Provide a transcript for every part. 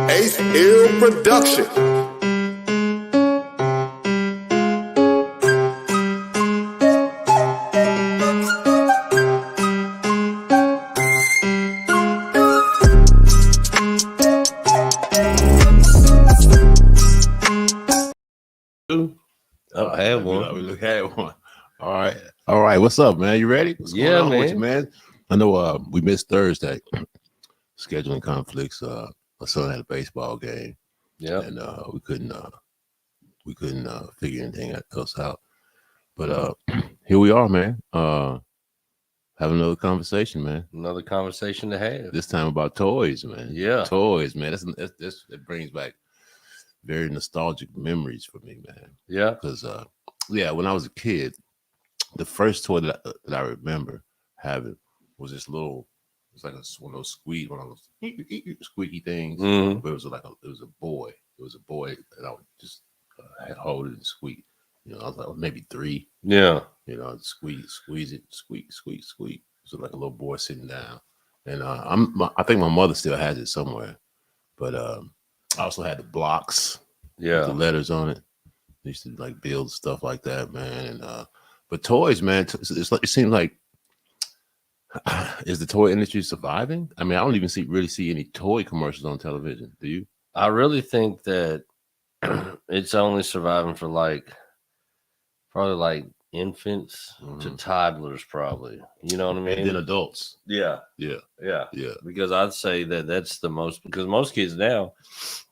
Ace Hill Production. Oh, I had one. We had one. All right. What's up, man? You ready? What's going on with you, man? I know we missed Thursday. Scheduling conflicts. My son had a baseball game. Yeah, and we couldn't figure anything else out. But here we are, man. Have another conversation, man. Another conversation to have. This time about toys, man. Yeah, toys, man. It brings back very nostalgic memories for me, man. Yeah, because when I was a kid, the first toy that I remember having was this little. It's like one of those squeaky things, Mhm. but it was a boy. It was a boy, and I would just hold it and squeak. I was like maybe 3. Yeah, Squeeze it, squeak. So like a little boy sitting down, and I think my mother still has it somewhere. But I also had the blocks, with the letters on it. I used to like build stuff like that, man. And but toys, man, it seems like. Is the toy industry surviving? I mean, I don't even really see any toy commercials on television. Do you? I really think that it's only surviving for probably like infants to toddlers, probably. You know what I mean? And then adults. Yeah. Because I'd say that's the most, because most kids now,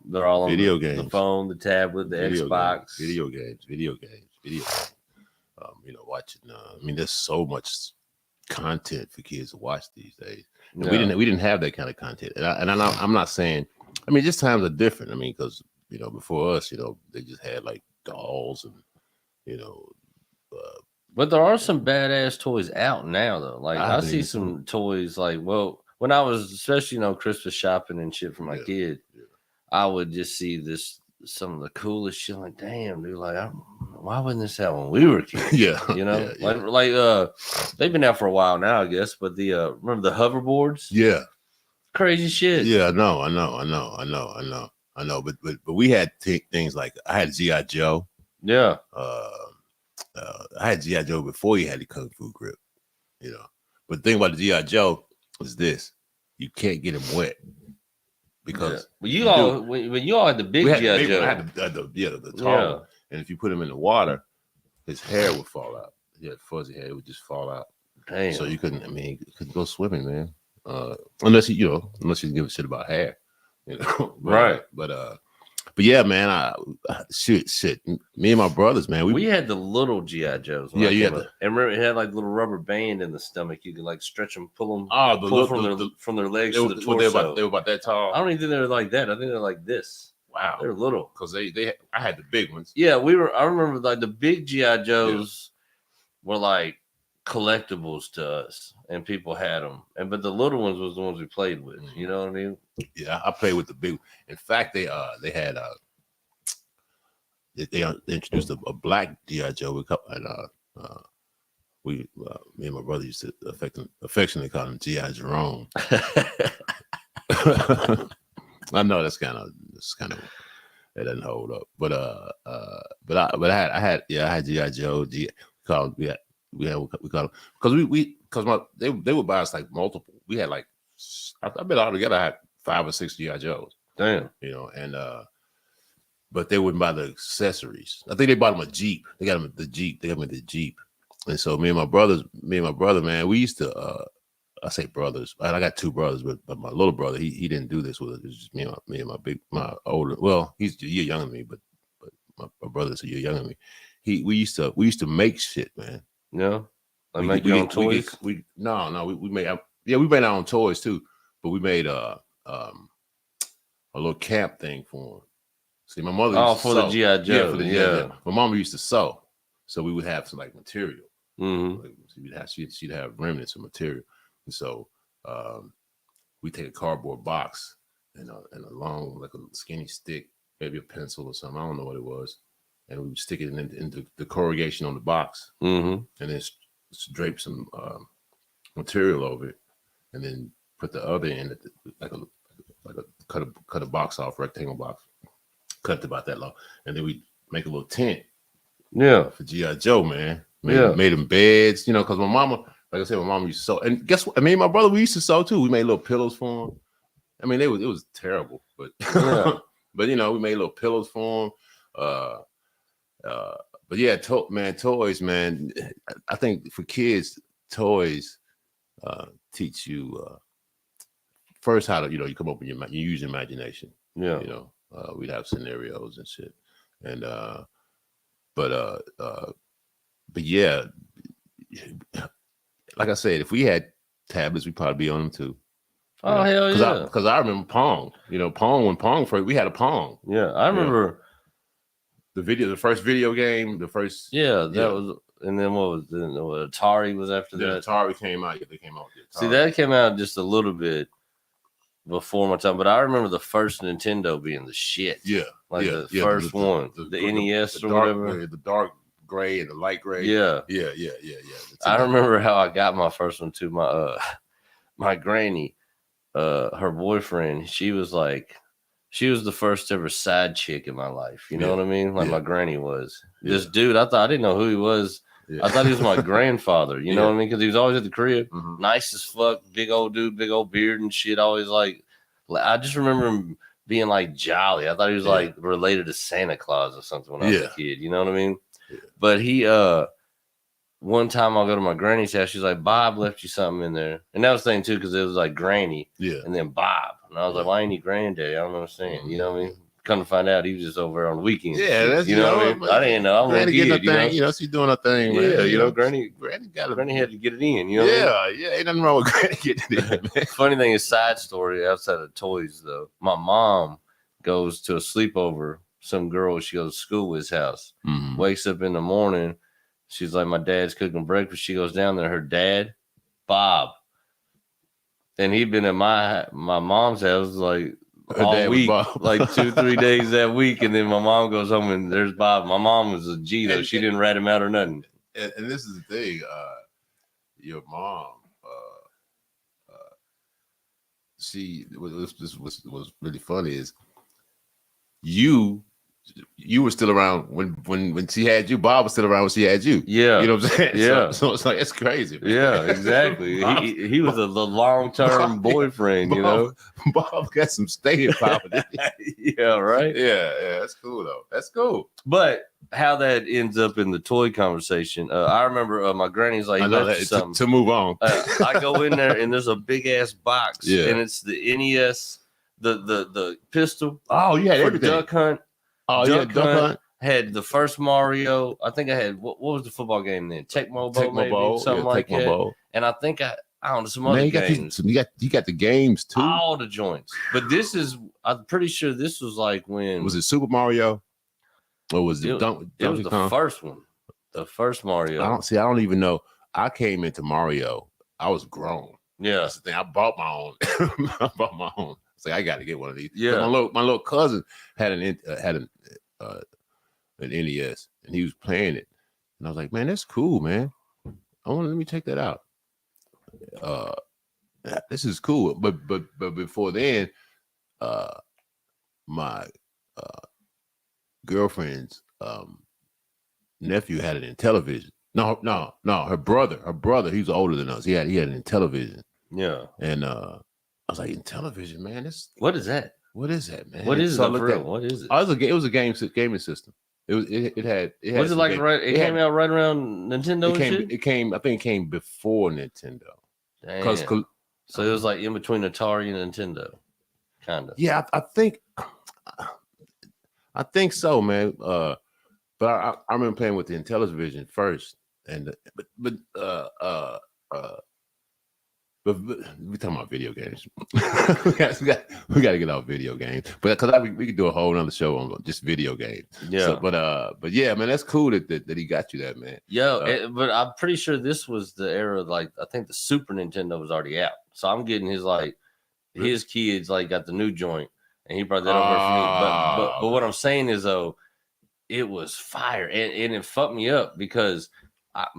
they're all on video games, the phone, the tablet, the Xbox, video games. Watching. I mean, there's so much content for kids to watch these days. And we didn't have that kind of content. And I'm not saying. I mean, just times are different. I mean, because before us, they just had like dolls and but there are some badass toys out now, though. Like I see some toys, like, well, when I was especially Christmas shopping and shit for my kid, I would just see some of the coolest shit. Like, damn, dude, like, why wasn't this out when we were kids? Like they've been out for a while now, I guess. But remember the hoverboards? Yeah, crazy shit. Yeah, I know. But we had things like I had G.I. Joe. Yeah. I had G.I. Joe before he had the Kung Fu grip. But the thing about the G.I. Joe is this: you can't get him wet. Because when you all had the big G.I. Joe, I had the tall one. And if you put him in the water, his hair would fall out. He had fuzzy hair; it would just fall out. Damn. So you couldn't. I mean, you couldn't go swimming, man. Unless you give a shit about hair, Right? But yeah, man, shit. Me and my brothers, man, we had the little G.I. Joes. Yeah, you had and remember, it had like little rubber band in the stomach. You could like stretch them, pull them. From their legs to the torso. They were about that tall. I don't even think they were like that. I think they're like this. Wow, they're little. Because I had the big ones. Yeah, I remember like the big G.I. Joes were like collectibles to us, and people had them. But the little ones was the ones we played with. You know what I mean? Yeah, I played with the big. In fact, they had they introduced a black G.I. Joe, and me and my brother used to affectionately call him G.I. Jerome. I know that's kind of that doesn't hold up, but I had G.I. Joe. We called him because they would buy us like multiple. We had like I bet altogether I had 5 or 6 G.I. Joes. Damn. And but they wouldn't buy the accessories. I think they bought them a Jeep. They got them the Jeep. They got them the Jeep. And so me and my brother, man, we used to. I say brothers. I got 2 brothers, but my little brother, he didn't do this with us. It was just me and my older. Well, he's a year younger than me, but my brother's a year younger than me. We used to make shit, man. Yeah, make your own toys. We made we made our own toys too, but we made a little camp thing for them. See, my mother used to sew. The G.I. Joe. Yeah, for the G.I. Joe. My mama used to sew, so we would have some like material. She'd have remnants of material, and so we take a cardboard box and a long, like a skinny stick, maybe a pencil or something. I don't know what it was. And we would stick it into the corrugation on the box, and then drape some material over it, and then put the other end like a cut a box off, rectangle box, cut it about that long, and then we make a little tent. Yeah, for G.I. Joe, man. Made them beds, because my mama, like I said, my mama used to sew, and guess what? I mean, my brother, we used to sew too. We made little pillows for him. I mean, it was terrible, but but we made little pillows for him. But yeah, toys, man. I think for kids, toys teach you first how to, you come up with you use your imagination. Yeah. We'd have scenarios and shit. And but yeah, like I said, if we had tablets, we'd probably be on them too. Oh, hell yeah. Because I remember Pong. Pong, when Pong first, we had a Pong. Yeah, I remember the first video game, the first. Yeah, that was, and then what was Atari was after that? Atari came out. Yeah, they came out with Atari. See, that came out just a little bit before my time, but I remember the first Nintendo being the shit. Yeah, the first one, the NES or whatever. The dark gray and the light gray. Yeah. I remember how I got my first one too. My granny, her boyfriend, she was the first ever side chick in my life. You know what I mean? Like my granny was. This dude, I didn't know who he was. Yeah. I thought he was my grandfather. You know what I mean? Because he was always at the crib. Mm-hmm. Nice as fuck. Big old dude, big old beard and shit. Always I just remember him being jolly. I thought he was related to Santa Claus or something when I was a kid. You know what I mean? Yeah. But he, one time I'll go to my granny's house. She's like, Bob left you something in there. And that was the thing too, because it was Granny. Yeah. And then Bob. And I was like, why ain't he granddaddy? I don't understand. Mm-hmm. You know what I mean? Come to find out, he was just over there on the weekends. Yeah, that's you know what I mean. I didn't know. I'm Granny getting her thing. She's doing her thing. Yeah, Granny had to get it in. You know. Yeah, ain't nothing wrong with Granny getting it in. Man. Funny thing is, side story outside of toys though. My mom goes to a sleepover. Some girl, she goes to school with his house. Mm-hmm. Wakes up in the morning. She's like, my dad's cooking breakfast. She goes down there. Her dad, Bob, and he'd been at my mom's house all week, 2-3 days that week, and then my mom goes home and there's Bob. My mom was a G though; she didn't rat him out or nothing. And this is the thing, your mom, this was really funny is you were still around when she had you. Bob was still around when she had you. Yeah, you know what I'm saying. Yeah, so it's it's crazy. Man. Yeah, exactly. he was the long-term boyfriend. Bob got some staying power. Yeah, right. Yeah, that's cool though. That's cool. But how that ends up in the toy conversation, I remember my granny's like, to move on. I go in there and there's a big ass box, and it's the NES, the pistol. Oh, you had everything. Duck Hunt. Oh, Duck Hunt. Had the first Mario. I think I had what was the football game then? Tecmo Bowl, something like that. Bowl. And I think I don't know some other games. You got the games too. All the joints. But I'm pretty sure this was when was it Super Mario? Or was it it was the first one. The first Mario. I don't even know. I came into Mario. I was grown. Yeah. That's the thing. I bought my own. It's I got to get one of these. Yeah. My little cousin had an NES and he was playing it, and I was like, man, that's cool, man. Let me check that out. This is cool. But before then, my girlfriend's nephew had it in television. No, her brother, he's older than us. He had it in television. Yeah. And I was like, in television, man, what is that? What is that, man? What is it? What is it? Oh, it was a gaming system. It had was it it came out right around Nintendo? I think it came before Nintendo. Damn. So it was in between Atari and Nintendo, kind of. Yeah, I think so, man. But I remember playing with the Intellivision first, and but we're talking about video games. we got to get off video games, but because we could do a whole other show on just video games. Yeah. So, but yeah, man, that's cool that he got you that, man. But I'm pretty sure this was the era. I think the Super Nintendo was already out, so I'm getting his kids got the new joint, and he brought that over for me. But what I'm saying is though, it was fire, and it fucked me up because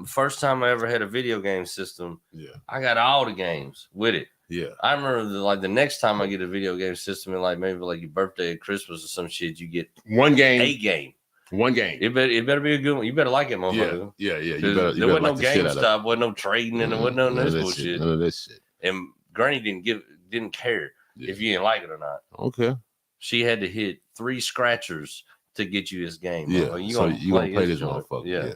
first time I ever had a video game system, I got all the games with it. Yeah, I remember the next time I get a video game system, and like maybe like your birthday or Christmas or some shit, you get one game, a game. One game. It better be a good one. You better like it, motherfucker. Yeah. There wasn't no GameStop, wasn't no trading, and there wasn't none of this bullshit. None of this shit. And Granny didn't care if you didn't like it or not. Okay. She had to hit 3 scratchers to get you this game. Yeah. You gonna play this motherfucker. Yeah.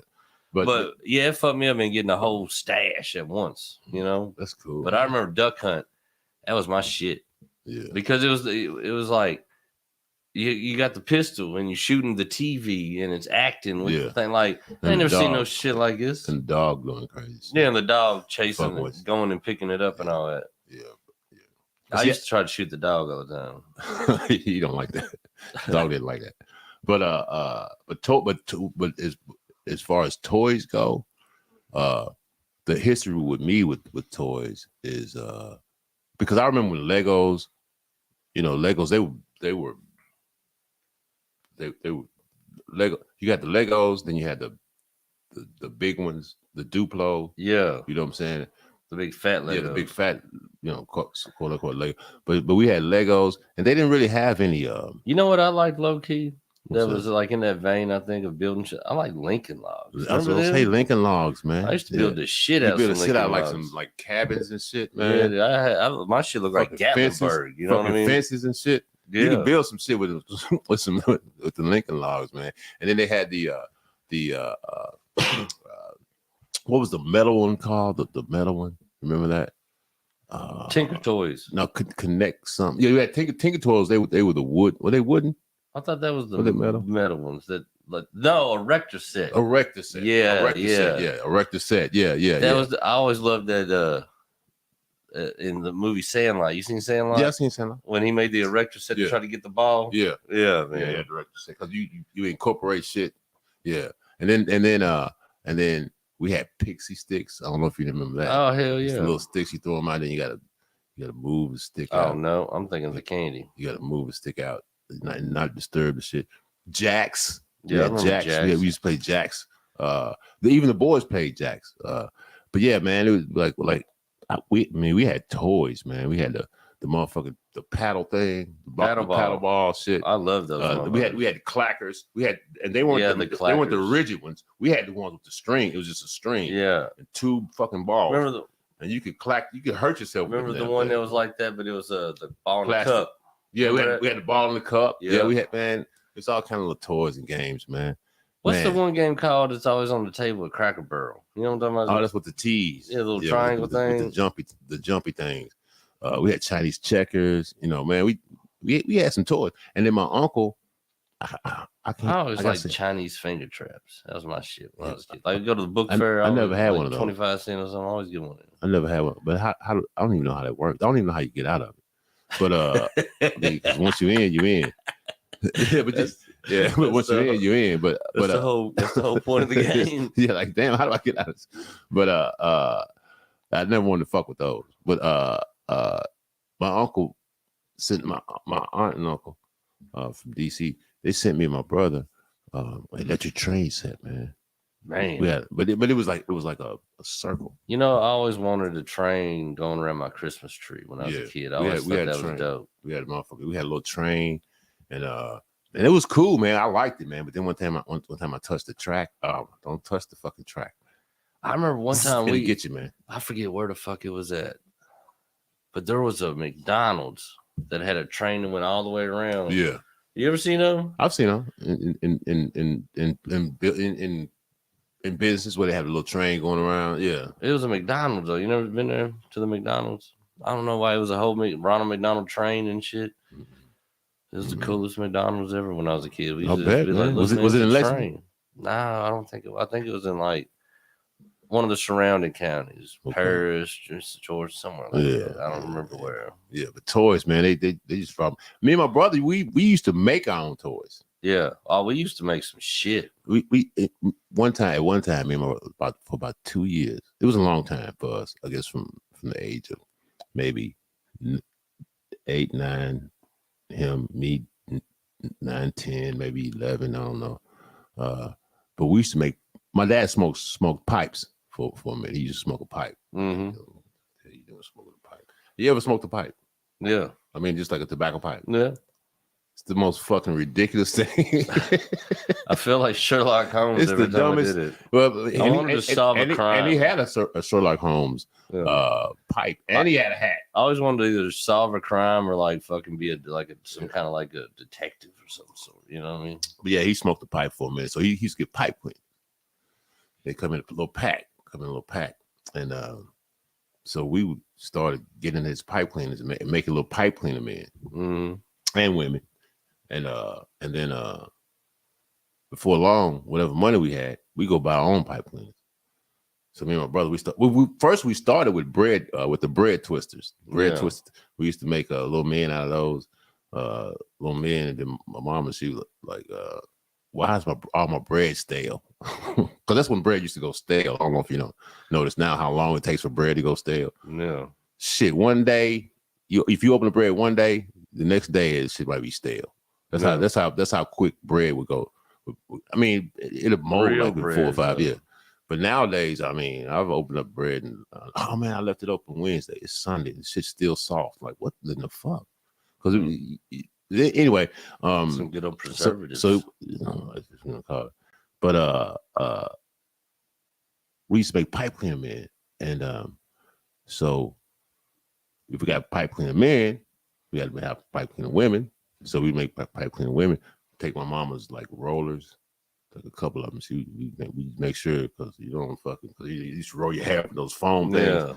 But yeah, it fucked me up and getting a whole stash at once. You know. That's cool. But I remember Duck Hunt. That was my shit. Yeah. Because it was like. You got the pistol and you're shooting the TV and it's acting with the thing. Like, I ain't never seen no shit like this. And the dog going crazy. Yeah, and the dog chasing it, going and picking it up and all that. Yeah. I used to try to shoot the dog all the time. You don't like that. The dog didn't like that. But as far as toys go, the history with me with toys is because I remember when Legos, Legos, they were Lego. You got the Legos, then you had the big ones, the Duplo. Yeah, you know what I'm saying. The big fat Legos. Yeah, the big fat, quote unquote Lego. But we had Legos, and they didn't really have any. You know what I like low key? That was like in that vein, I think, of building shit. I like Lincoln Logs. I was gonna say Lincoln Logs, man. I used to build the shit out. Build the shit out like some like cabins and shit, man. Yeah, my shit looked like Gatlinburg. You know what I mean? Fences and shit. Yeah. You can build some shit with the Lincoln Logs, man. And then they had the what was the metal one called? The metal one. Remember that? Tinker Toys. No, connect something. Yeah, you had Tinker Toys. They were the wood. Were they wooden? I thought that was the metal ones. That no, Erector set. Erector set. Yeah, Erector set. Yeah. That was. I always loved that. In the movie Sandlot, you seen Sandlot? Yeah, I seen Sandlot. When he made the Erector set to try to get the ball. Yeah, man. Yeah, the Erector set because you incorporate shit. Yeah, and then we had pixie sticks. I don't know if you remember that. Oh hell yeah! The little sticks, you throw them out, then you gotta move the stick. Oh no, I'm thinking of the candy. You gotta move the stick out, not disturb the shit. Jacks. Yeah, Jacks. We used to play Jacks. Even the boys played Jacks. But yeah, man, it was like. We had toys, man. We had the motherfucking the paddle thing, the paddle ball shit. I love those. We had the clackers. And they weren't they weren't the rigid ones. We had the ones with the string. It was just a string. Yeah, and 2 fucking balls. Remember and you could hurt yourself. Remember the one that was like that, but it was the ball in the cup. Yeah, we had the ball in the cup. Yeah, we had, man. It's all kind of little toys and games, man. What's the one game called that's always on the table at Cracker Barrel? You know what I'm talking about? Oh, that's with the T's. Yeah, little triangle thing. With the jumpy things. We had Chinese checkers. Man, we had some toys. And then my uncle, I always like Chinese finger traps. That was my shit when I was a kid. Like, go to the book fair. I never had one of those. 25 cents or something. I always get one of them. I never had one. But how I don't even know how that works. I don't even know how you get out of it. But once you're in, you're in. Yeah, but but once you're in. But that's the whole point of the game. Yeah, like damn, how do I get out of this? But I never wanted to fuck with those. But my uncle sent my aunt and uncle from DC. They sent me and my brother an electric train set, man. Man, but it was like a circle. I always wanted a train going around my Christmas tree when I was a kid. I always thought that was dope. We had a little train. And it was cool, man. I liked it, man. But then one time I touched the track. Don't touch the fucking track. I remember one time we get you, man. I forget where the fuck it was at, but there was a McDonald's that had a train that went all the way around. Yeah, you ever seen them? I've seen them in business where they have a little train going around. Yeah, it was a McDonald's though. You never been there to the McDonald's? I don't know why it was a whole Ronald McDonald train and shit. It was the coolest McDonald's ever when I was a kid. We used to be like, was it in Lexington? Nah, I don't think it. I think it was in like one of the surrounding counties, Paris, Georgia, somewhere like that. I don't remember where. Yeah, but toys, man, they just from me and my brother. We used to make our own toys. Yeah, we used to make some shit. We one time, me and my brother, for about 2 years. It was a long time for us, I guess, from the age of maybe 8, 9. him, me, 9, 10, maybe 11, I don't know. But we used to make. My dad smoked pipes for a minute. He used to smoke a pipe. Mm-hmm. He never smoked a pipe. You ever smoked a pipe? Yeah. I mean, just like a tobacco pipe. Yeah. It's the most fucking ridiculous thing. I feel like Sherlock Holmes it's every the time dumbest. I did it. Well, I wanted to solve a crime. And he had a Sherlock Holmes pipe, and he had a hat. I always wanted to either solve a crime or like fucking be some kind of like a detective or some sort. You know what I mean? But yeah, he smoked the pipe for a minute, so he used to get pipe clean. They come in a little pack, and so we started getting his pipe cleaners and making little pipe cleaner men and women. And then before long, whatever money we had, we go buy our own pipe cleaners. So me and my brother, we started with bread, with the bread twisters. Twisters. We used to make little men out of those, little men. And then my mama, she was like, "Why is all my bread stale?" Because that's when bread used to go stale. I don't know if you notice now how long it takes for bread to go stale. Yeah. Shit, one day, if you open the bread one day, the next day it shit might be stale. That's how quick bread would go. I mean, it'll mold like in 4 or 5 years. But nowadays, I mean, I've opened up bread and oh man, I left it open Wednesday. It's Sunday. The shit's still soft. Like what in the fuck? Because anyway, some good old preservatives. So I just gonna call it. But we used to make pipe cleaner men, and so if we got pipe cleaner men, we had to have pipe cleaner women. So we make pipe cleaner women. Take my mama's like rollers, like a couple of them. So we make sure because you don't fucking because you used to roll your hair with those foam things. Yeah.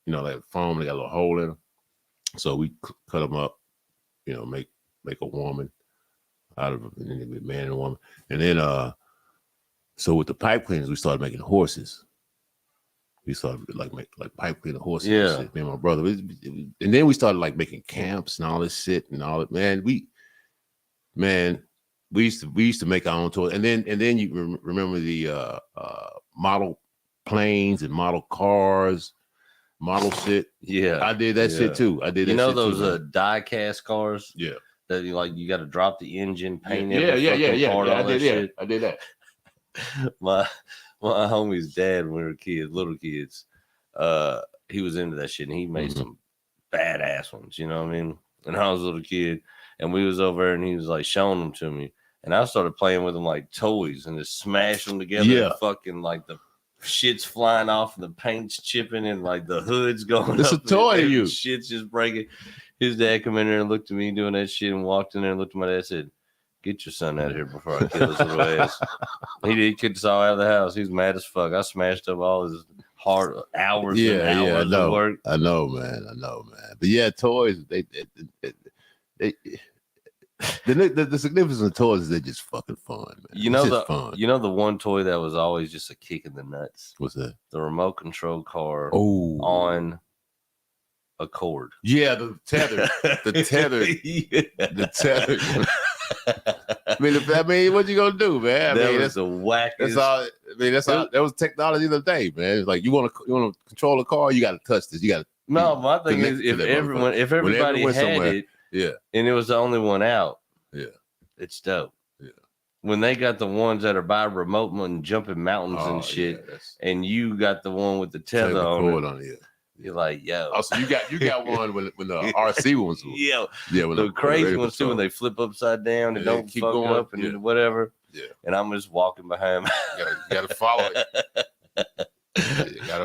You know, that foam, they got a little hole in them. So we cut them up. You know, make a woman out of it, and then a man and a woman. And then so with the pipe cleaners, we started making horses. We started make pipe cleaner horses. Yeah. And me and my brother. And then we started like making camps and all this shit and all that. We used to make our own toys. And then you remember the model planes and model cars, model shit. Yeah. I did that shit too. I did that. You know shit those too, die cast cars? Yeah. That you got to drop the engine, paint Yeah. I did that. My homie's dad, when we were kids, little kids, he was into that shit, and he made some badass ones. You know what I mean? And I was a little kid, and we was over there, and he was like showing them to me, and I started playing with them like toys, and just smash them together. Yeah. And fucking like the shit's flying off, and the paint's chipping, and like the hood's going. It's up, a toy to and you. Shit's just breaking. His dad come in there and looked at me doing that shit, and walked in there and looked at my dad and said, "Get your son out of here before I kill his little ass." He kicked us all out of the house. He's mad as fuck. I smashed up all his hard hours and hours of work. I know, man. But yeah, toys, the significance of toys is they're just fucking fun, man. You know the one toy that was always just a kick in the nuts? What's that? The remote control car on a cord. Yeah, the tether. The tether. I mean, what you gonna do, man? That's the wackest. That's all. That was technology of the day, man. It's like you want to control a car, you got to touch this. You got to. No, my thing is if everybody had it, yeah, and it was the only one out, yeah, it's dope. Yeah. When they got the ones that are by remote and jumping mountains and shit, and you got the one with the tether on it. You're like, yo. Also, you got one when the RC ones. Yeah. When the crazy ones too, when they flip upside down and don't keep fuck going up and whatever. Yeah. And I'm just walking behind. You gotta follow it.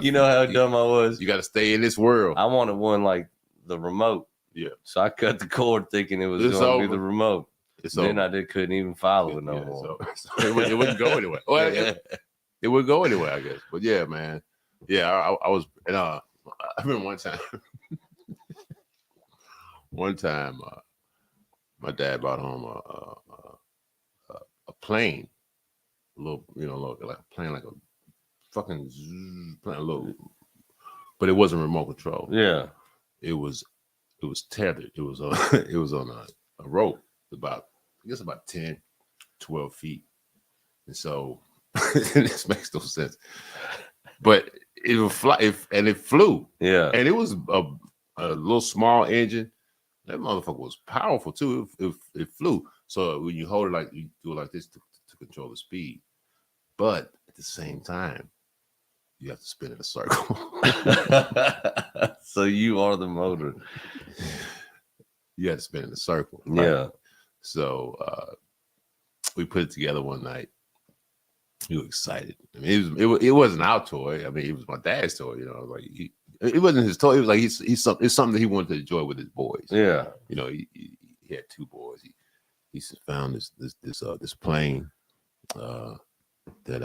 You know how dumb I was. You got to stay in this world. I wanted one like the remote. Yeah. So I cut the cord thinking it was going to be the remote. Then I couldn't even follow it no more. So it wouldn't go anywhere. Well, it would go anywhere, I guess. But yeah, man. Yeah, I was. And I remember one time, my dad brought home a plane, a little, like a plane, like a fucking plane, a little, but it wasn't remote control. Yeah, it was tethered. It was on a rope, about 10, 12 feet, and so this makes no sense, but it would fly, and it flew. Yeah, and it was a little small engine That motherfucker was powerful too. It flew. So when you hold it like you do it like this to control the speed, but at the same time, you have to spin in a circle. So you are the motor. You have to spin in a circle. Right? Yeah. So we put it together one night. We were excited. I mean, it wasn't our toy. I mean, it was my dad's toy. You know, like it wasn't his toy. It was like it's something that he wanted to enjoy with his boys. Yeah. You know, he had 2 boys. He found this plane that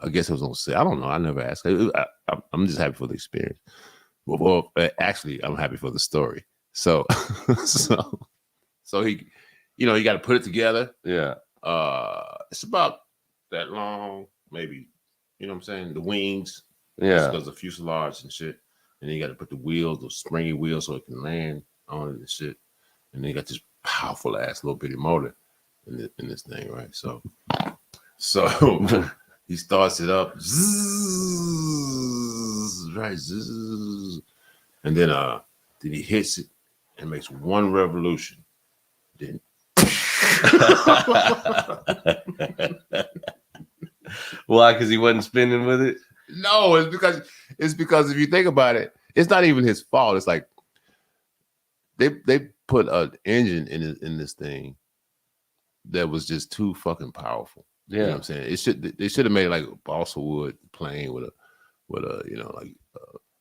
I guess it was on sale. I don't know. I never asked. I'm just happy for the experience. Well, actually, I'm happy for the story. So he, you know, you got to put it together. Yeah. It's about that long, maybe. You know what I'm saying? The wings. Yeah. Because the fuselage and shit. And then you got to put the wheels, the springy wheels, so it can land on it and shit. And then you got this powerful ass little bitty motor in this thing, right? So he starts it up, zzz, right? Zzz, and then he hits it and makes one revolution. Then why? Because he wasn't spinning with it? No, it's because if you think about it, it's not even his fault. It's like they put an engine in this thing that was just too fucking powerful. Yeah. You know what I'm saying? They should have made it like a balsa wood plane with a you know, like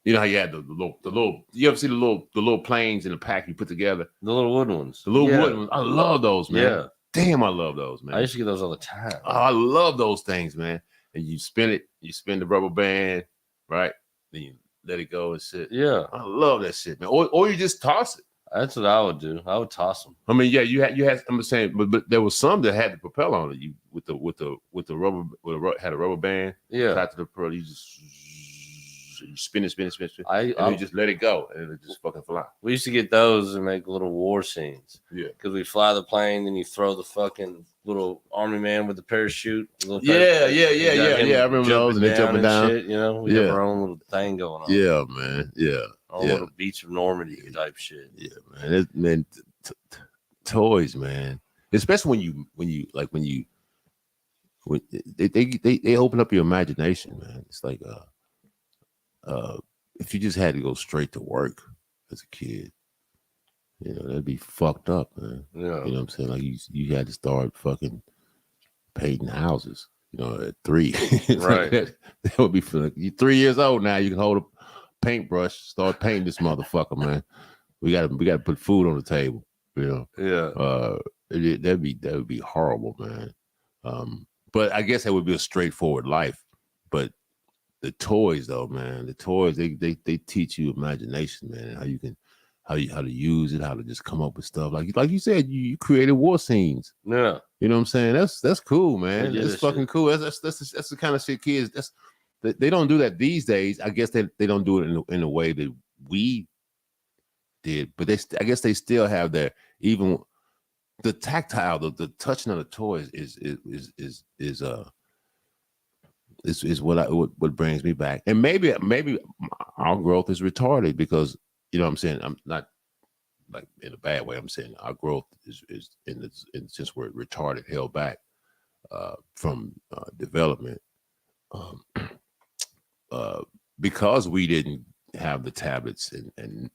you know how you had the little you ever see the little planes in the pack you put together? The little wooden ones. The little wooden ones. I love those, man. Yeah. Damn, I love those, man. I used to get those all the time. Oh, I love those things, man. And you spin the rubber band, right? Then you let it go and shit. Yeah. I love that shit, man. Or you just toss it. That's what I would do. I would toss them. I mean, yeah, you had. I'm saying, but there was some that had the propeller on it. You with the rubber had a rubber band. Yeah. Tied to the pearl. You just spin it. And you just let it go, and it just fucking fly. We used to get those and make little war scenes. Yeah. Because we fly the plane, then you throw the fucking little army man with the parachute. Yeah. I remember those, and they jumping down. Shit, you know, we have our own little thing going on. Yeah, man. Yeah. Our little Beach of Normandy type shit. Yeah, man. Toys, man. Especially when they open up your imagination, man. It's like if you just had to go straight to work as a kid, you know, that'd be fucked up, man. Yeah. You know what I'm saying? Like you had to start fucking painting houses, you know, at 3. Right. that would be for you're 3 years old now. You can hold a paintbrush, start painting this motherfucker, man. We gotta put food on the table, you know. Yeah. That would be horrible, man. But I guess that would be a straightforward life. But the toys, though, man, they teach you imagination, man, how to use it, how to just come up with stuff. Like you said, you created war scenes. Yeah. You know what I'm saying? That's cool, man. That's fucking shit. cool. That's the kind of shit kids. They don't do that these days. I guess they don't do it in a way that we did. But I guess they still have their even the tactile, the touching of the toys is what brings me back. And maybe our growth is retarded because, you know what I'm saying, I'm not like in a bad way. I'm saying our growth is in the sense we're retarded, held back from development because we didn't have the tablets and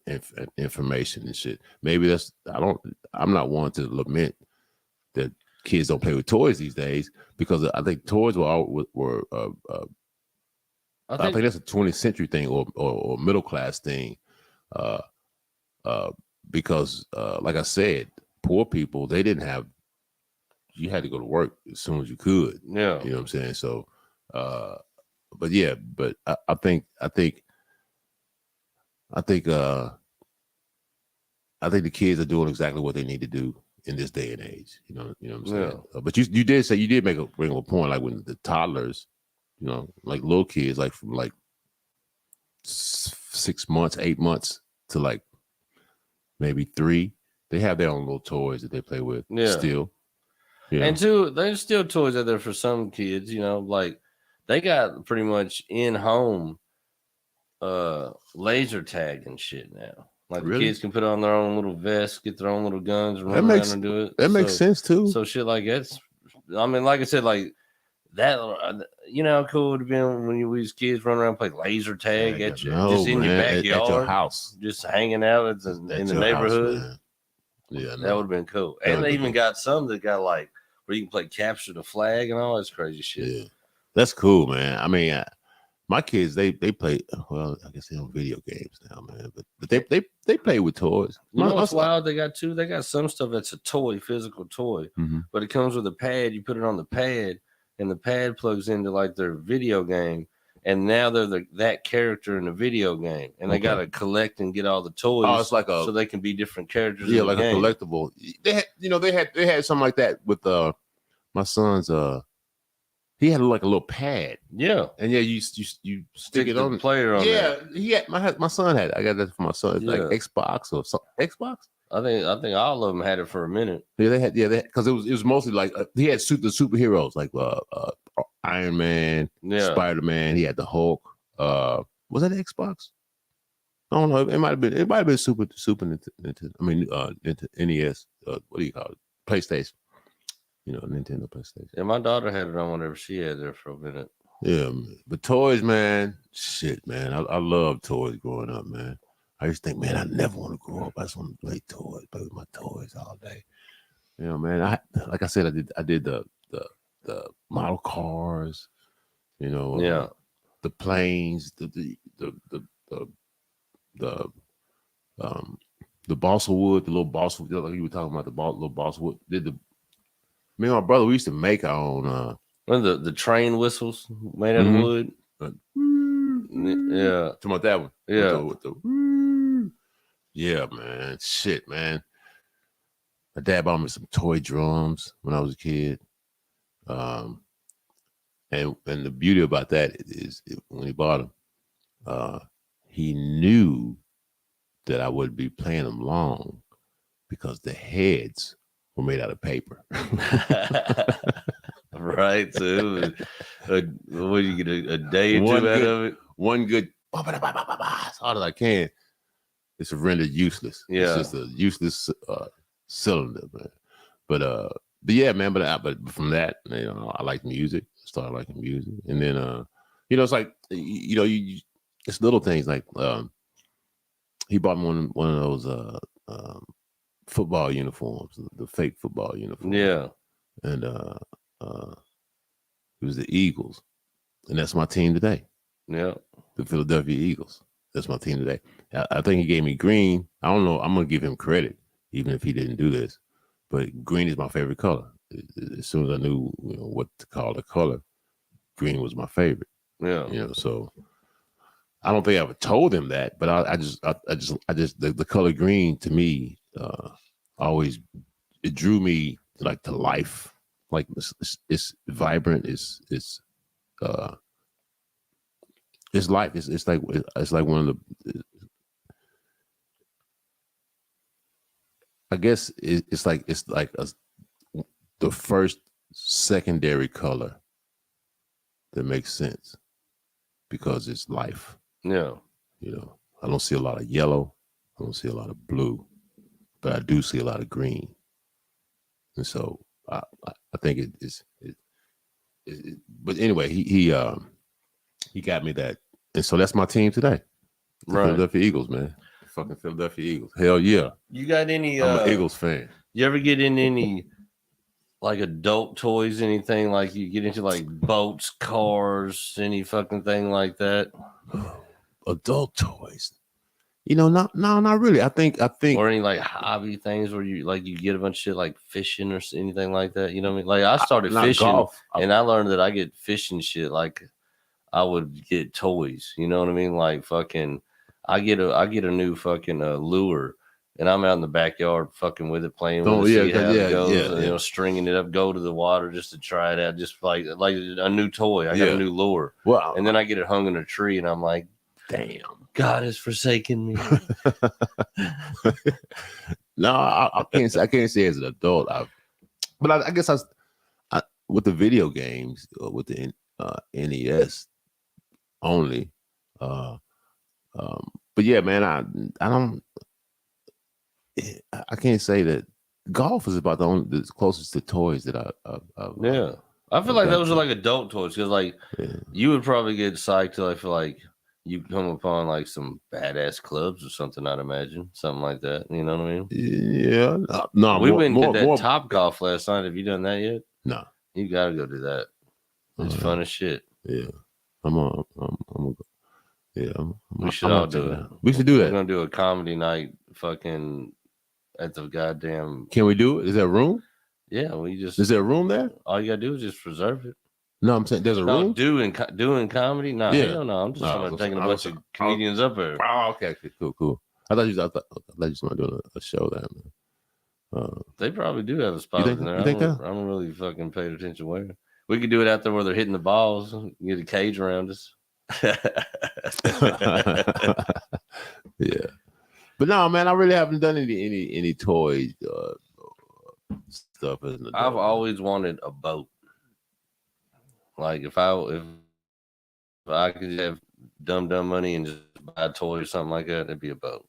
information and shit. Maybe I'm not one to lament that kids don't play with toys these days because I think toys were I think that's a 20th century thing or middle class thing. Because like I said, poor people, they didn't have, you had to go to work as soon as you could. Yeah. You know what I'm saying? So but I think the kids are doing exactly what they need to do in this day and age. You know what I'm saying? Yeah. But you did say, you did bring up a point, like when the toddlers, you know, like little kids, like from like 6 months, 8 months to like maybe 3, they have their own little toys that they play with still. Yeah. And 2, there's still toys out there for some kids, you know, like they got pretty much in-home laser tag and shit now. Like the kids can put on their own little vests, get their own little guns, and run around and do it. That makes sense too. So shit like that's, I mean, like I said, like that. You know how cool it would have been when we was kids running around play laser tag just in your backyard, at your house, just hanging out in the neighborhood. House, yeah, that would have been cool. And they even got some that got like where you can play capture the flag and all this crazy shit. Yeah, that's cool, man. I mean, my kids they play. Well, I guess they don't video games now, man. But they play with toys. You know what's wild? They got some stuff that's a toy, physical toy, but it comes with a pad. You put it on the pad, and the pad plugs into like their video game. And now they're that character in the video game, and they got to collect and get all the toys. Oh, it's like so they can be different characters. Yeah, like a collectible. They had something like that with my son's. He had like a little pad. Yeah, and you stick it on the player on. Yeah, he had my son had. I got that for my son. It's like Xbox or something. Xbox. I think all of them had it for a minute. Yeah, they had because it was mostly like he had the superheroes like Iron Man, Spider-Man. He had the Hulk. Was that Xbox? I don't know. It might have been Super Nintendo. I mean, NES. What do you call it? PlayStation. You know, Nintendo PlayStation. Yeah, my daughter had it on whenever she had there for a minute. Yeah, but toys, man. Shit, man. I love toys growing up, man. I used to think, man, I never want to grow up. I just want to play with my toys all day. You know, man. Like I said, I did the model cars. You know, the planes, the balsa wood, the little balsa wood. Like you were talking about the little balsa wood. Me and my brother, we used to make our own. The train whistles made out of wood. Yeah, talking about that one. Yeah. Yeah, man. Shit, man. My dad bought me some toy drums when I was a kid. And the beauty about that is when he bought them, he knew that I would be playing them long because the heads were made out of paper. Right. So what do you get a day or two out of it? One good as hard as I can. It's rendered useless. Yeah. It's just a useless cylinder, man. But yeah, man. But from that, you know, I like music. Started liking music, and then you know, it's like it's little things like he bought me one of those football uniforms, the fake football uniform. Yeah, and it was the Eagles, and that's my team today. Yeah, the Philadelphia Eagles. That's my team today. I think he gave me green. I don't know. I'm gonna give him credit, even if he didn't do this. But green is my favorite color. As soon as I knew what to call the color, green was my favorite. Yeah. So I don't think I ever told him that, but I just the color green to me always it drew me like to life. Like it's vibrant. It's life. It's like one of the. I guess it's like the first secondary color that makes sense because it's life. Yeah. I don't see a lot of yellow. I don't see a lot of blue, but I do see a lot of green. And so I think it is. But anyway, he got me that, and so that's my team today. The Philadelphia Eagles, man. Fucking Philadelphia Eagles. Hell yeah. You got any? I'm an Eagles fan. You ever get in any like adult toys? Anything like you get into like boats, cars, any fucking thing like that? Adult toys. Not really. I think. Or any like hobby things where you get a bunch of shit like fishing or anything like that. You know what I mean? Like I started fishing, golf. And I learned that I get fishing shit like I would get toys. You know what I mean? Like fucking. I get a new fucking lure, and I'm out in the backyard fucking with it, playing with it, see how it goes, stringing it up, go to the water just to try it out, just like a new toy. I got a new lure, wow, and then I get it hung in a tree, and I'm like, damn, God has forsaken me. No, I can't say as an adult, but I guess I with the video games with the NES only. But yeah, man, I don't. I can't say that golf is about the closest to toys that yeah. I feel like those are like adult toys because like you would probably get psyched till I feel like you come upon like some badass clubs or something. I'd imagine something like that. You know what I mean? Yeah. No, we went and did that Top Golf last night. Have you done that yet? No. You gotta go do that. It's fun as shit. Yeah. I'm gonna go. Yeah. We should all do it. We should do that. We're gonna do a comedy night fucking at the goddamn. Can we do it? Is there room? Yeah, we just. Is there a room there? All you gotta do is just reserve it. No, I'm saying there's a room. Doing comedy? No, hell no. I'm just taking a bunch of comedians up there. Oh, okay, cool. I thought you were doing a show there. They probably do have a spot in there. I don't really fucking pay attention where. We could do it out there where they're hitting the balls. Get a cage around us. Yeah, but no, man, I really haven't done any toy stuff. I've always wanted a boat. Like if I could have dumb money and just buy a toy or something like that, it'd be a boat.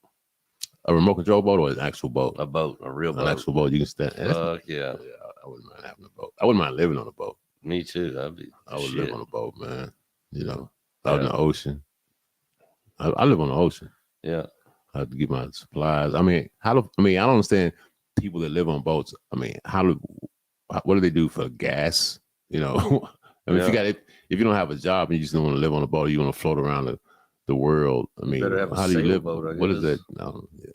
A remote control boat or an actual boat? A boat, a real boat. An actual boat you can stand. Fuck yeah. I wouldn't mind having a boat. I wouldn't mind living on a boat. Me too. I would live on a boat, man. You know, out in the ocean. I live on the ocean. Yeah. I have to get my supplies. I mean, I don't understand people that live on boats. I mean, what do they do for gas? You know, I mean, if you don't have a job and you just don't want to live on a boat, you want to float around the world. I mean, how do you live? Boat, what is that? No, yeah.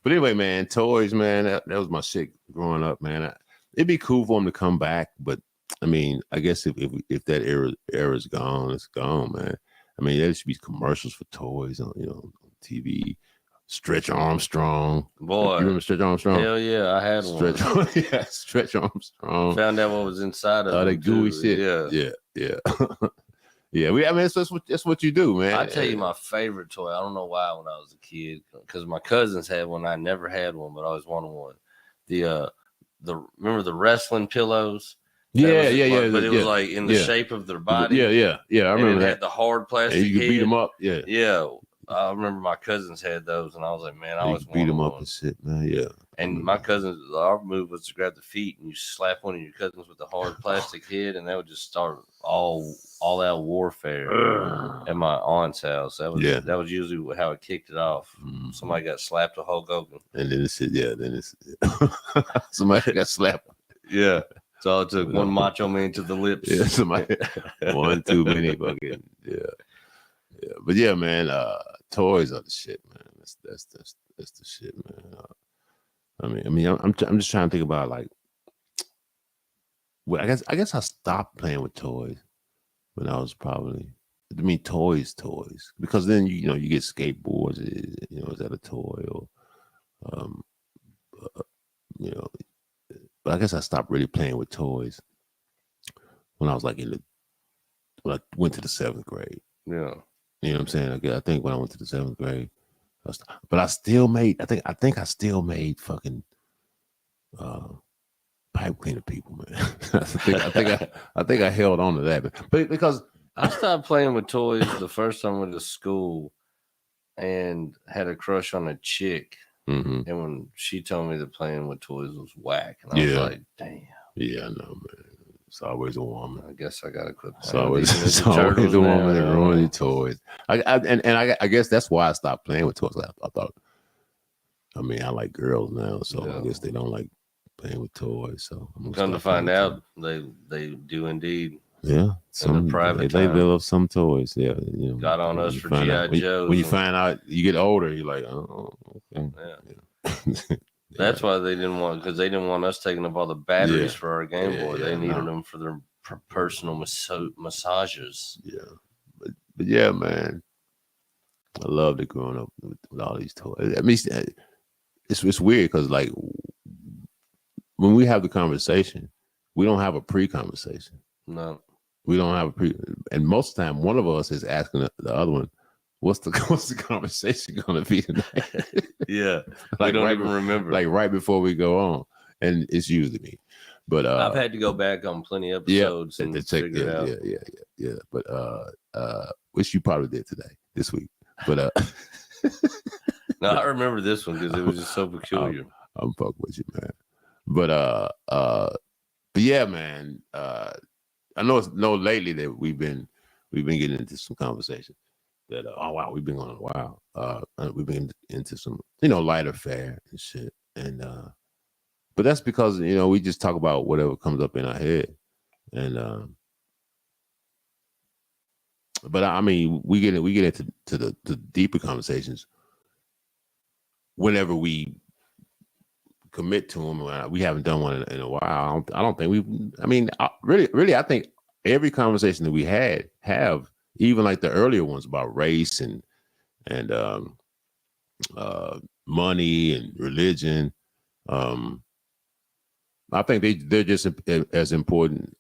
But anyway, man, toys, man, that was my shit growing up, man. It'd be cool for them to come back, but I mean, I guess if that era's gone, it's gone, man. I mean, there should be commercials for toys on TV. Stretch Armstrong. Boy. You remember Stretch Armstrong? Hell yeah, I had one. Stretch Armstrong. Found out what was inside of it. That gooey shit. Yeah. Yeah. I mean, that's what you do, man. I tell you my favorite toy. I don't know why when I was a kid, because my cousins had one. I never had one, but I always wanted one. Remember the wrestling pillows? Yeah. But it was like in the shape of their body. Yeah. I remember that. Had the hard plastic. And you could beat them up. Yeah. Yeah. I remember my cousins had those, and I was like, man, I always beat them up and shit, man. Yeah. And my cousins, our move was to grab the feet and you slap one of your cousins with a hard plastic head, and that would just start all out warfare at my aunt's house. That was usually how it kicked it off. Mm-hmm. Somebody got slapped with Hulk Hogan, and then somebody got slapped. Yeah. So it took one macho man to the lips. Yeah, somebody one too many fucking But yeah, man, toys are the shit, man. That's the shit, man. I'm just trying to think about like. Well, I guess I stopped playing with toys when I was probably. I mean, toys, because then you get skateboards. Is that a toy or, But I guess I stopped really playing with toys when I was like when I went to the 7th grade. Yeah. You know what I'm saying? I think when I went to the 7th grade, but I still made. I think I still made fucking pipe cleaner people, man. I think I held on to that, but because I stopped playing with toys the first time I went to school, and had a crush on a chick. Mm-hmm. And when she told me that playing with toys was whack, and I was like, damn. Yeah, I know, man. It's always a woman. I guess I gotta quit. It's always a woman that ruins your toys. I guess that's why I stopped playing with toys. I thought. I mean, I like girls now, so I guess they don't like playing with toys. So I'm come to find out, they do indeed. Yeah, some private. They love some toys. Yeah, got on us for GI Joe. When you find out, you get older, you're like, oh, okay. Yeah. That's why they didn't want us taking up all the batteries for our Game Boy. They needed them for their personal massages. Yeah, but yeah, man, I loved it growing up with all these toys. I mean, it's weird because like when we have the conversation, we don't have a pre-conversation. No, we don't have a pre. And most of the time, one of us is asking the other one, What's the conversation going to be tonight? Yeah, like I don't even remember. Like right before we go on, and it's usually me. But I've had to go back on plenty of episodes and figure it out. Yeah. But which you probably did this week. But no, I remember this one because it was just so peculiar. I'm fucking with you, man. But yeah, man. I know lately that we've been getting into some conversation that we've been going a while. We've been into some lighter fare and shit, and but that's because we just talk about whatever comes up in our head, and but I mean we get into the deeper conversations whenever we commit to them. We haven't done one in a while. I don't think really I think every conversation that we have, even like the earlier ones about race and money and religion, I think they're just as important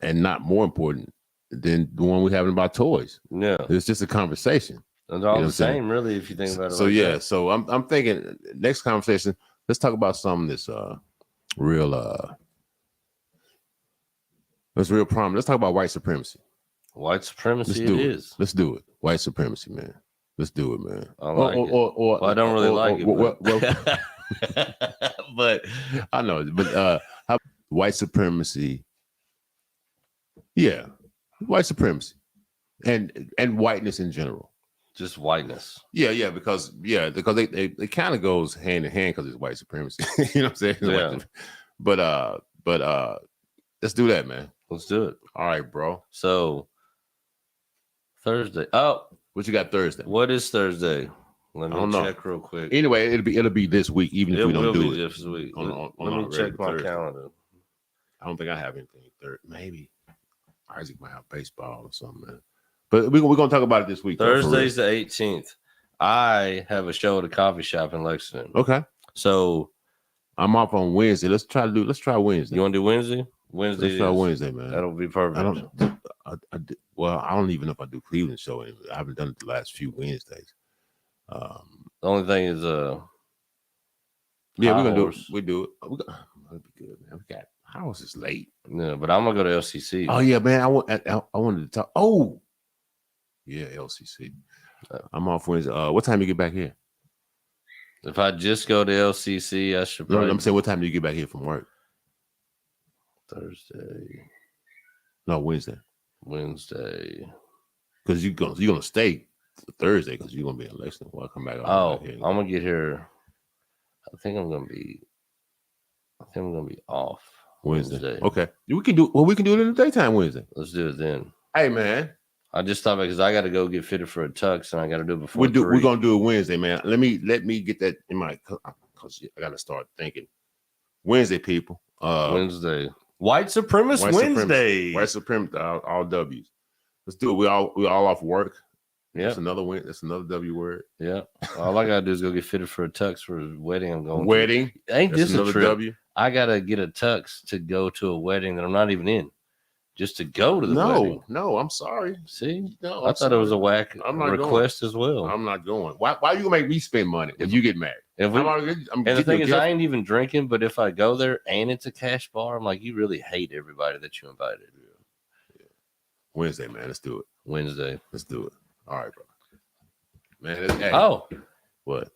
and not more important than the one we're having about toys. Yeah, it's just a conversation. They're all the same, really, if you think about it. So that. So I'm thinking next conversation, let's talk about something that's real. That's real prominent. Let's talk about white supremacy. White supremacy, Let's do it. White supremacy, man. Let's do it, man. I like it. Well, I don't really like it. But I know. But how white supremacy? Yeah, white supremacy, and whiteness in general. Just whiteness. Yeah, because they kind of goes hand in hand because it's white supremacy. You know what I'm saying? Yeah. But let's do that, man. Let's do it. All right, bro. So Thursday. Oh, what you got Thursday? What is Thursday? Let me check real quick. Anyway, it'll be this week, even if we don't do it this week. On Let me check my calendar. I don't think I have anything Thursday. Maybe Isaac might have baseball or something, man. But we're gonna talk about it this week. Thursday's the 18th. I have a show at a coffee shop in Lexington. Okay. So I'm off on Wednesday. Let's try Wednesday. You want to do Wednesday? Wednesday. Let's try Wednesday, man. That'll be perfect. I don't even know if I do Cleveland show. I haven't done it the last few Wednesdays. The only thing is, we're gonna do it. We do it. That'd be good, man. We got house is late. Yeah, but I'm gonna go to LCC. Oh yeah, man. I wanted to talk. Oh, yeah, LCC. I'm off Wednesday. What time do you get back here? If I just go to LCC, I should. Probably... No, I'm saying, what time do you get back here from work? Thursday. No, Wednesday. Because you're gonna stay Thursday because you're gonna be in Lexington. Well, I'll come back. I'm gonna get here. I think I'm gonna be off Wednesday. Okay, we can do it in the daytime Wednesday. Let's do it then. Hey, man. I just thought because I got to go get fitted for a tux and I got to do it before. We're gonna do it Wednesday, man. Let me get that in my because I got to start thinking. Wednesday, people. Wednesday. White supremacist Wednesday. White supremacist. All W's. Let's do it. We all off work. Yeah. That's another win. That's another W word. Yeah. All I gotta do is go get fitted for a tux for a wedding I'm going to. Ain't this a trip? W. I gotta get a tux to go to a wedding that I'm not even in. Just to go to the wedding. No, I'm sorry. See? No, I thought it was a whack request as well. I'm not going. Why you gonna make me spend money if you get married? And the thing is, I ain't even drinking, but if I go there and it's a cash bar, I'm like, you really hate everybody that you invited. Yeah. Wednesday, man. Let's do it. Wednesday. Let's do it. All right, bro. Man, what?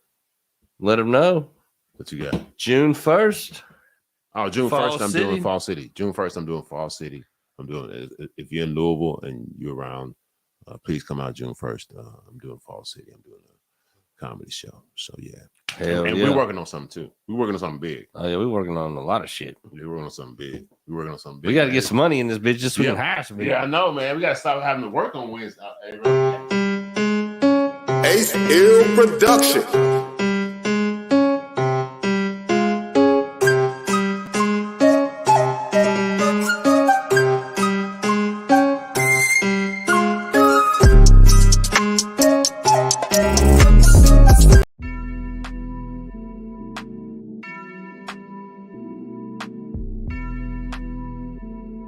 Let them know. What you got? June 1st. Oh, June 1st, I'm doing Fall City. June 1st, I'm doing Fall City. I'm doing it. If you're in Louisville and you're around, please come out June 1st. I'm doing Fall City. I'm doing a comedy show. So yeah. And we're working on something too. We're working on something big. Oh yeah, we're working on a lot of shit. We're working on something big. We got to get some money in this bitch just so we can hire some. Yeah, I know, man. We got to stop having to work on Wednesday. Ace Hill Production.